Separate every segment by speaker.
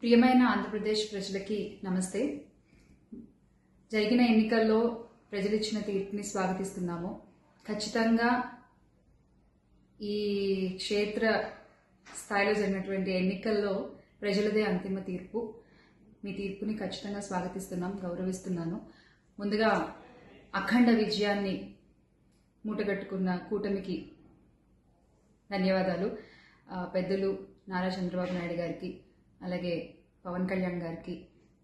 Speaker 1: ప్రియమైన ఆంధ్రప్రదేశ్ ప్రజలకి నమస్తే. జరిగిన ఎన్నికల్లో ప్రజలు ఇచ్చిన తీర్పుని స్వాగతిస్తున్నాము. ఖచ్చితంగా ఈ క్షేత్ర స్థాయిలో జరిగినటువంటి ఎన్నికల్లో ప్రజలదే అంతిమ తీర్పు. మీ తీర్పుని ఖచ్చితంగా స్వాగతిస్తున్నాం, గౌరవిస్తున్నాను. ముందుగా అఖండ విజయాన్ని మూటగట్టుకున్న కూటమికి ధన్యవాదాలు. పెద్దలు నారా చంద్రబాబు నాయుడు గారికి, అలాగే పవన్ కళ్యాణ్ గారికి,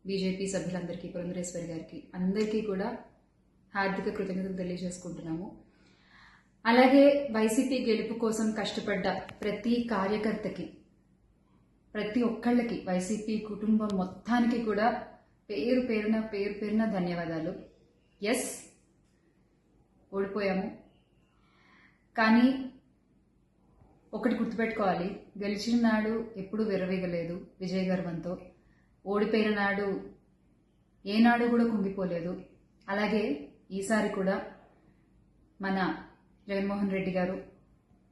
Speaker 1: బీజేపీ సభ్యులందరికీ, పురంధరేశ్వరి గారికి, అందరికీ కూడా హార్దిక కృతజ్ఞతలు తెలియజేసుకుంటున్నాము. అలాగే వైసీపీ గెలుపు కోసం కష్టపడ్డ ప్రతి కార్యకర్తకి, ప్రతి ఒక్కళ్ళకి, వైసీపీ కుటుంబం మొత్తానికి కూడా పేరు పేరున ధన్యవాదాలు. ఎస్, ఓడిపోయాము, కానీ ఒకటి గుర్తుపెట్టుకోవాలి, గెలిచిన నాడు ఎప్పుడూ విర్రవీగలేదు విజయ గర్వంతో. ఓడిపోయిన నాడు ఏనాడు కూడా కుంగిపోలేదు. అలాగే ఈసారి కూడా మన జగన్మోహన్ రెడ్డి గారు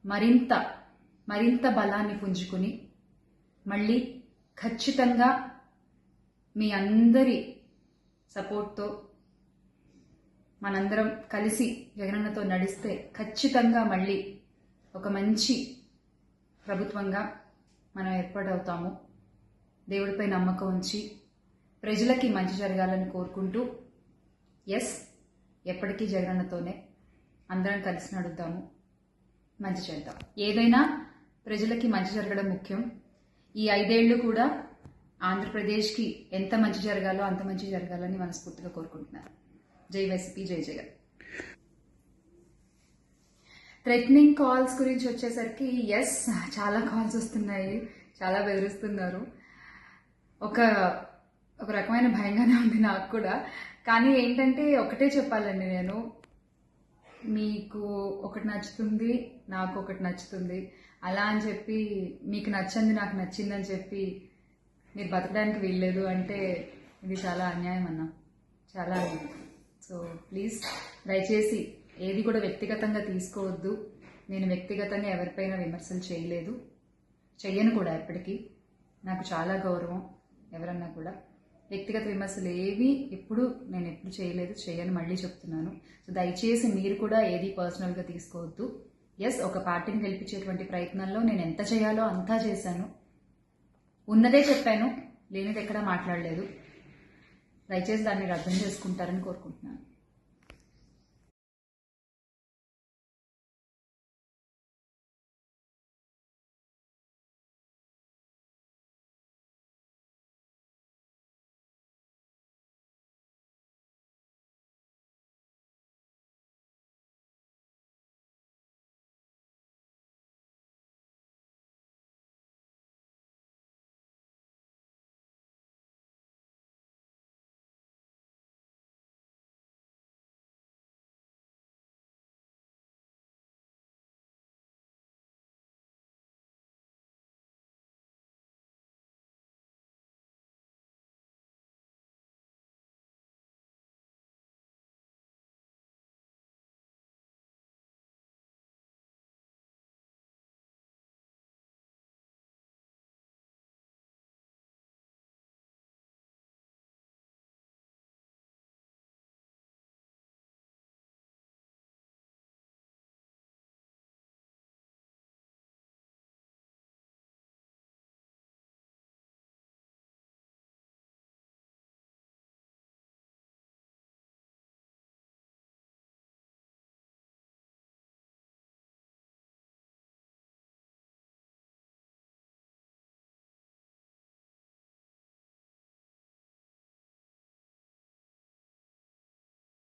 Speaker 1: మరింత బలాన్ని పుంజుకుని మళ్ళీ ఖచ్చితంగా మీ అందరి సపోర్ట్తో మనందరం కలిసి జగనన్నతో నడిస్తే ఖచ్చితంగా మళ్ళీ ఒక మంచి ప్రభుత్వంగా మనం ఏర్పాటవుతాము. దేవుడిపై నమ్మకం ఉంచి ప్రజలకి మంచి జరగాలని కోరుకుంటూ, ఎస్, ఎప్పటికీ జగనన్నతోనే అందరం కలిసి నడుద్దాము, మంచి చేద్దాం. ఏదైనా ప్రజలకి మంచి జరగడం ముఖ్యం. ఈ 5 ఏళ్లు కూడా ఆంధ్రప్రదేశ్కి ఎంత మంచి జరగాలో అంత మంచి జరగాలని మనస్ఫూర్తిగా కోరుకుంటున్నాను. జై వైసీపీ, జై జగన్. థ్రెటనింగ్ కాల్స్ గురించి వచ్చేసరికి, ఎస్, చాలా కాల్స్ వస్తున్నాయి, చాలా బెదిరిస్తున్నారు. ఒక రకమైన భయంగానే ఉంది నాకు కూడా. కానీ ఏంటంటే ఒకటే చెప్పాలండి, నేను మీకు ఒకటి నచ్చుతుంది, నాకు ఒకటి నచ్చుతుంది, అలా అని చెప్పి మీకు నచ్చింది నాకు నచ్చిందని చెప్పి మీరు బతకడానికి వీల్లేదు అంటే ఇది చాలా అన్యాయం అన్న, చాలా అన్యాయం. సో ప్లీజ్, దయచేసి ఏది కూడా వ్యక్తిగతంగా తీసుకోవద్దు. నేను వ్యక్తిగతంగా ఎవరిపైన విమర్శలు చేయలేదు, చెయ్యను కూడా. ఎప్పటికీ నాకు చాలా గౌరవం. ఎవరన్నా కూడా వ్యక్తిగత విమర్శలు ఏవి నేను ఎప్పుడు చేయలేదు, చేయను, మళ్ళీ చెప్తున్నాను. సో దయచేసి మీరు కూడా ఏది పర్సనల్గా తీసుకోవద్దు. ఎస్, ఒక పార్టీని గెలిపించేటువంటి ప్రయత్నంలో నేను ఎంత చేయాలో అంతా చేశాను, ఉన్నదే చెప్పాను, లేనిది ఎక్కడా మాట్లాడలేదు. దయచేసి దాన్ని అర్థం చేసుకుంటారని కోరుకుంటున్నాను.